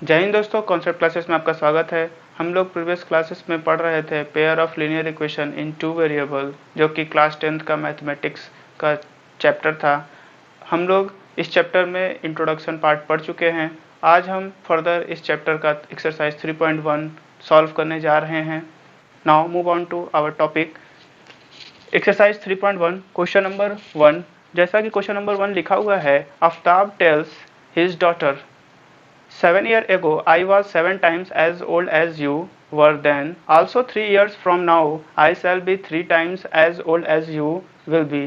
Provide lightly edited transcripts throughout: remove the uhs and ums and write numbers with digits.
जय हिंद दोस्तों, concept classes में आपका स्वागत है। हम लोग प्रीवियस क्लासेस में पढ़ रहे थे pair of linear equation in two variable, जो कि क्लास 10th का मैथमेटिक्स का चैप्टर था। हम लोग इस चैप्टर में इंट्रोडक्शन पार्ट पढ़ चुके हैं। आज हम फर्दर इस चैप्टर का एक्सरसाइज 3.1 सॉल्व करने जा रहे हैं। Now move on to our topic. Exercise 3.1 question number 1। जैसा कि क्वेश्चन नंबर 1 लिखा हुआ है, Aftab tells his daughter 7 years ago, I was 7 times as old as you were then. Also 3 years from now, I shall be 3 times as old as you will be.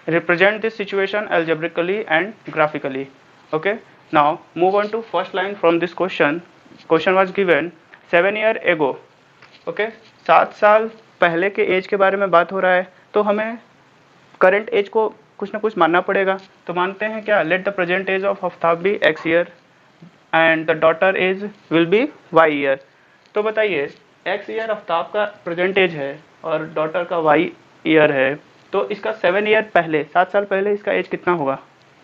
Represent this situation algebraically and graphically. Okay. Now move on to first line from this question. Question was given 7 years ago. Okay. 7 साल पहले के as के बारे में बात हो रहा है, तो हमें करंट एज को कुछ ना कुछ मानना पड़ेगा। तो मानते हैं क्या, let the present age of Aftab be x year and the daughter age will be y year. तो बताइए, एक्स ईयर आफ्ताब का प्रेजेंट एज है और डॉटर का वाई ईयर है, तो इसका 7 ईयर पहले, 7 साल पहले इसका एज कितना होगा?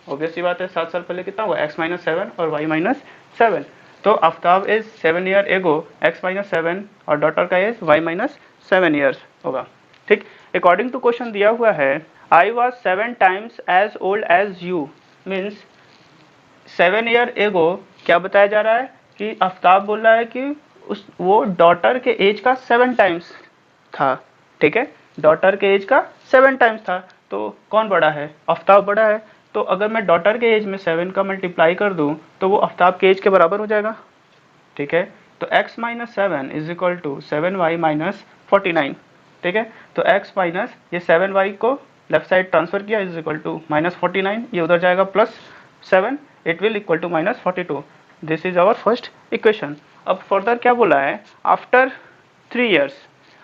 ऑब्वियस सी बात है, 7 साल पहले कितना होगा? x माइनस 7 और y माइनस 7। तो Aftab age 7 year ago x minus 7 और डॉटर का एज y माइनस 7 ईयर्स होगा। ठीक। अकॉर्डिंग टू क्वेश्चन दिया हुआ है, I was 7 times as old as you, means 7 year ago क्या बताया जा रहा है कि आफ्ताब बोल रहा है कि वो डॉटर के एज का 7 टाइम्स था। ठीक है, डॉटर के एज का 7 टाइम्स था। तो कौन बड़ा है? आफ्ताब बड़ा है। तो अगर मैं डॉटर के एज में 7 का मल्टीप्लाई कर दूं तो वो आफ्ताब के एज के बराबर हो जाएगा। ठीक है, तो x minus 7 is equal to 7y minus 49। ठीक है, तो x माइनस ये 7y को लेफ्ट साइड ट्रांसफर किया इज इक्वल टू माइनस 49, ये उधर जाएगा plus 7, it will equal to minus 42। This is our first equation. अब फर्दर क्या बोला है, आफ्टर 3 ईयर्स,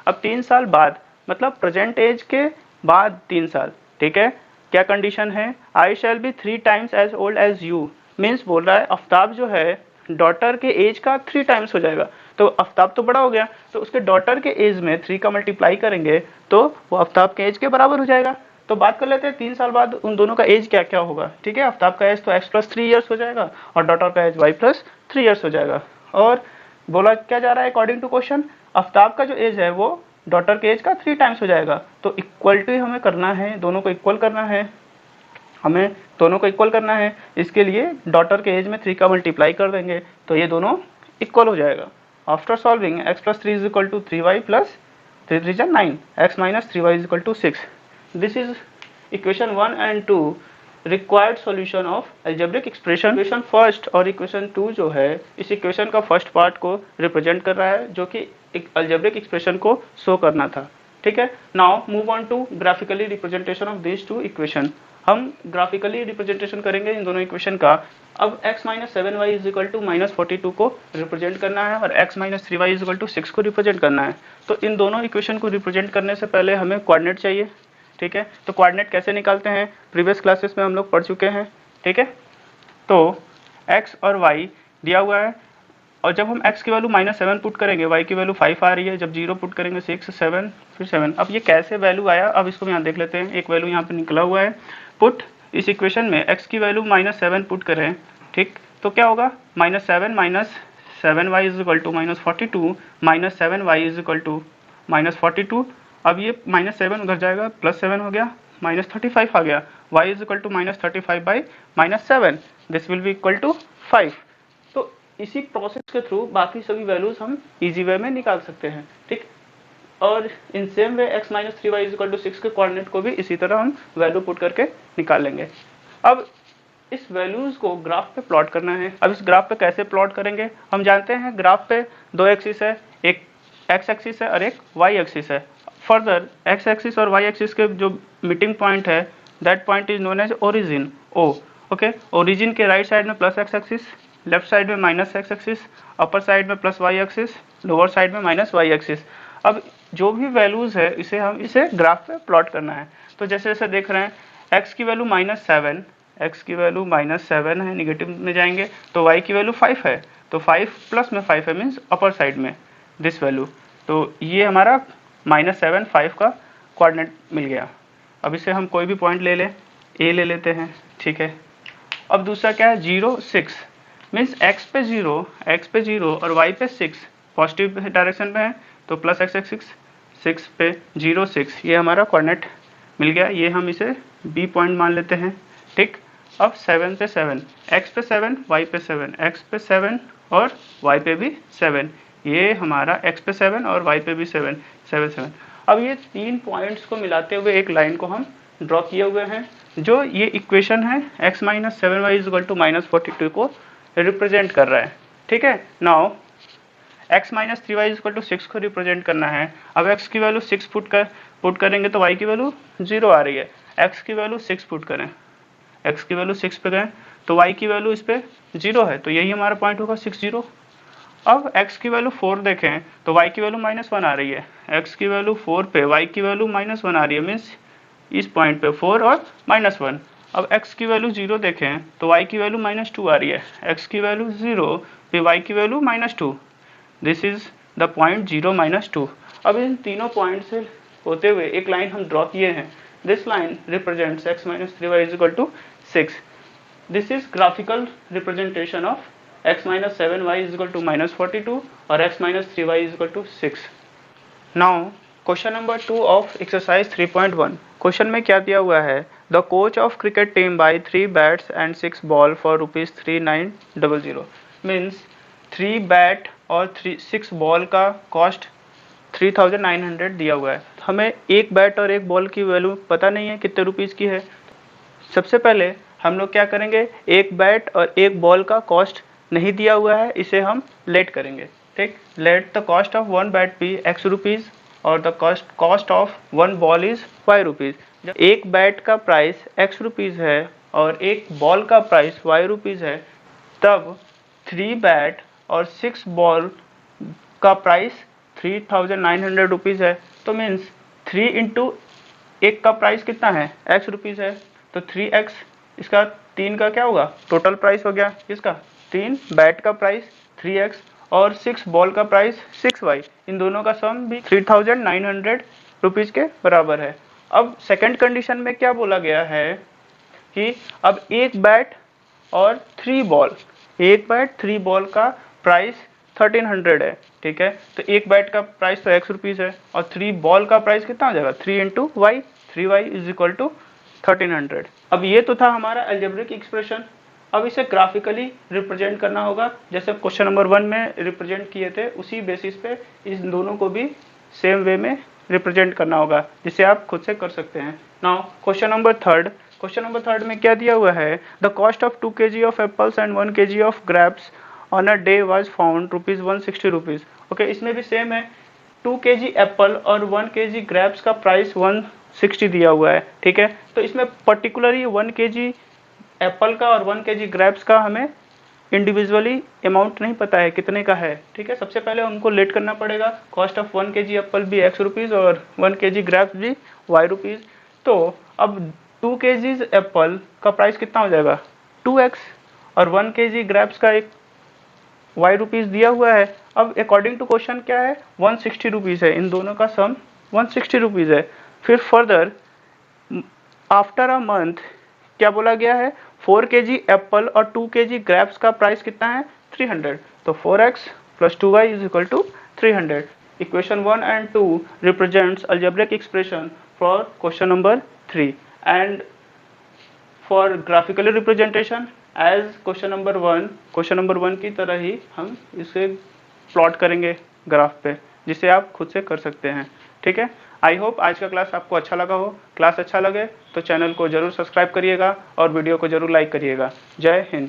अब 3 साल बाद, मतलब प्रेजेंट एज के बाद 3 साल। ठीक है, क्या कंडीशन है? I shall be 3 times as old as you, means बोल रहा है आफ्ताब जो है डॉटर के एज का 3 टाइम्स हो जाएगा। तो आफ्ताब तो बड़ा हो गया, तो उसके डॉटर के एज में 3 का मल्टीप्लाई करेंगे तो वो आफ्ताब के एज के बराबर हो जाएगा। तो बात कर लेते हैं 3 साल बाद उन दोनों का एज क्या क्या होगा। ठीक है, आफ्ताब का एज तो x प्लस 3 ईयर्स हो जाएगा और डॉटर का एज y प्लस 3 ईयर्स हो जाएगा। और बोला क्या जा रहा है अकॉर्डिंग टू क्वेश्चन, आफ्ताब का जो एज है वो डॉटर के एज का 3 टाइम्स हो जाएगा। तो इक्वलिटी हमें करना है, दोनों को इक्वल करना है, हमें दोनों को इक्वल करना है। इसके लिए डॉटर के एज में 3 का मल्टीप्लाई कर देंगे तो ये दोनों इक्वल हो जाएगा। After solving x plus 3 is equal to 3y plus 3 3 9, x minus 3y is equal to 6। This is equation 1 and 2 required solution of algebraic expression. Equation first और इक्वेशन 2 जो है, इस इक्वेशन का फर्स्ट पार्ट को represent कर रहा है, जो कि एक अलजेब्रिक एक्सप्रेशन को शो करना था। ठीक है, now move on to graphically representation of this two equation. हम ग्राफिकली रिप्रेजेंटेशन करेंगे इन दोनों इक्वेशन का। अब x minus 7y is equal to minus 42 को रिप्रेजेंट करना है और x minus 3y is equal to 6 को रिप्रेजेंट करना है। तो इन दोनों इक्वेशन को रिप्रेजेंट करने से पहले हमें कोऑर्डिनेट चाहिए। ठीक है, तो कोऑर्डिनेट कैसे निकालते हैं, प्रीवियस क्लासेस में हम लोग पढ़ चुके हैं। ठीक है, तो x और y दिया हुआ है, और जब हम x की वैल्यू माइनस 7 पुट करेंगे, y की वैल्यू 5 आ रही है, जब 0 पुट करेंगे 6 7 फिर 7। अब ये कैसे वैल्यू आया, अब इसको यहाँ देख लेते हैं। एक वैल्यू यहाँ पे निकला हुआ है, पुट इस इक्वेशन में x की वैल्यू माइनस 7 पुट करें। ठीक, तो क्या होगा, minus 7 minus 7y is equal to minus 42, minus 7y is equal to minus 42। अब ये माइनस 7 उधर जाएगा, प्लस 7 हो गया, माइनस 35 आ गया, y is equal to minus 35 by minus 7, this will be equal to 5। तो इसी प्रोसेस के थ्रू बाकी सभी वैल्यूज हम इजी वे में निकाल सकते हैं। ठीक, और in same way x minus 3y is equal to 6 के कोऑर्डिनेट को भी इसी तरह हम वैल्यू पुट करके निकाल लेंगे। अब इस वैल्यूज को ग्राफ पे प्लॉट करना है। अब इस ग्राफ पे कैसे प्लॉट करेंगे, हम जानते हैं ग्राफ पे 2 एक्सिस है, एक x एक्सिस है और एक y एक्सिस है। फर्दर x एक्सिस और y एक्सिस के जो मीटिंग पॉइंट है, that point is known as origin, oh. Okay, origin के राइट साइड में plus x axis, left side में minus x axis, upper side में plus y axis, lower side में minus y axis. अब जो भी values है इसे हम इसे ग्राफ पे प्लॉट करना है। तो जैसे जैसे देख रहे हैं, x की वैल्यू माइनस 7, x की वैल्यू माइनस 7 है, निगेटिव में जाएंगे, तो y की वैल्यू 5 है, तो 5 प्लस में 5 है, मीन्स अपर साइड में दिस वैल्यू। तो ये हमारा माइनस 7 5 का कोऑर्डिनेट मिल गया। अब इसे हम कोई भी पॉइंट ले लें, a ले लेते हैं। ठीक है, अब दूसरा क्या है, 0 6, मीन्स x पे 0 और y पे 6 पॉजिटिव डायरेक्शन में है, तो प्लस एक्स एक्सिस 6 पे 0 6 ये हमारा कोऑर्डिनेट मिल गया। ये हम इसे b पॉइंट मान लेते हैं, ठीक। अब 7 पे 7, x पे 7 y पे 7, x पे 7 और y पे भी 7, ये हमारा x पे 7 और y पे भी 7 7 7। अब ये तीन पॉइंट्स को मिलाते हुए एक लाइन को हम ड्रॉ किए हुए हैं, जो ये इक्वेशन है x minus 7y equal to minus 42 को रिप्रेजेंट कर रहा है, ठीक है। Now x minus 3y equal to 6 को रिप्रेजेंट करना है। अब x की वैल्यू 6 पुट करेंगे तो y की वैल्यू 0 आ रही है। x की वैल्यू 6 पुट करें, x की वैल्यू 6 पे गए तो y की वैल्यू इस पे 0 है, तो यही हमारा पॉइंट होगा 6 0। अब x की वैल्यू 4 देखें तो y की वैल्यू -1 आ रही है। x की वैल्यू 4 पे y की वैल्यू -1 आ रही है, मीन्स इस पॉइंट पे 4 और -1। अब x की वैल्यू 0 देखें तो y की वैल्यू -2 आ रही है। x की वैल्यू 0 पे y की value -2, this is the point 0 -2। अब इन तीनों पॉइंट से होते हुए एक लाइन हम ड्रॉ किए हैं। This line represents x minus 3y is equal to 6। This is graphical representation of x minus 7y is equal to -42 और x minus 3y is equal to 6। Now question number 2 of exercise 3.1। Question में क्या दिया हुआ है, the coach of cricket team buy 3 bats and 6 ball for ₹3900। Means 3 bat और 6 ball का cost 3900 दिया हुआ है। हमें एक बैट और एक बॉल की वैल्यू पता नहीं है कितने रुपीज़ की है। सबसे पहले हम लोग क्या करेंगे, एक बैट और एक बॉल का कॉस्ट नहीं दिया हुआ है, इसे हम लेट करेंगे, ठीक। Let the cost of 1 bat be x rupees और the cost of 1 ball is y rupees. जब एक बैट का प्राइस x रुपीज़ है और एक बॉल का प्राइस y रुपीज़ है, तब 3 बैट और 6 बॉल का प्राइस 3900 रुपीज़ है। तो मीन्स 3 इंटू एक का प्राइस कितना है, x रुपीज़ है, तो 3x, इसका 3 का क्या होगा, टोटल प्राइस हो गया इसका 3 बैट का प्राइस 3x और 6 बॉल का प्राइस 6y, इन दोनों का सम भी 3900 रुपीज़ के बराबर है। अब सेकंड कंडीशन में क्या बोला गया है कि अब एक बैट और 3 बॉल, एक बैट 3 बॉल का प्राइस 1300 है, ठीक है। तो एक बैट का प्राइस तो x रुपीज़ है और 3 बॉल का प्राइस कितना हो जाएगा, 3 into y, 3y is equal to 1300। अब ये तो था हमारा अलजेब्रिक एक्सप्रेशन। अब इसे ग्राफिकली रिप्रेजेंट करना होगा, जैसे क्वेश्चन नंबर 1 में रिप्रेजेंट किए थे, उसी बेसिस पे इन दोनों को भी सेम वे में रिप्रेजेंट करना होगा, जिसे आप खुद से कर सकते हैं। नाउ क्वेश्चन नंबर 3 में क्या दिया हुआ है, the cost of 2 kg of apples and 1 kg of grapes on a day was found ₹160। Okay, इसमें भी सेम है, 2 kg एप्पल और 1 kg ग्रेप्स का प्राइस 160 दिया हुआ है, ठीक है। तो इसमें पर्टिकुलरली 1 kg एप्पल का और 1 kg ग्रेप्स का हमें इंडिविजुअली अमाउंट नहीं पता है कितने का है, ठीक है। सबसे पहले हमको लेट करना पड़ेगा, कॉस्ट ऑफ 1 kg एप्पल भी x रुपीज़ और 1 kg ग्रेप्स भी y रुपीज़। तो अब 2 kg एप्पल का प्राइस कितना हो जाएगा, 2x, और 1 kg ग्रेप्स का एक y रुपीज़ दिया हुआ है। अब अकॉर्डिंग टू क्वेश्चन क्या है, 160 रुपीज़ है, इन दोनों का सम 160 रुपीज़ है। फिर फर्दर आफ्टर अ मंथ क्या बोला गया है, 4 kg एप्पल और 2 kg ग्रेप्स का प्राइस कितना है, 300। तो 4x plus 2y is equal to 300। Equation 1 and 2 represents algebraic expression for question number 3, and for graphical representation as question number 1 की तरह ही हम इसे प्लॉट करेंगे ग्राफ पे, जिसे आप खुद से कर सकते हैं, ठीक है। आई होप आज का क्लास आपको अच्छा लगा हो। क्लास अच्छा लगे तो चैनल को जरूर सब्सक्राइब करिएगा और वीडियो को जरूर लाइक करिएगा। जय हिंद।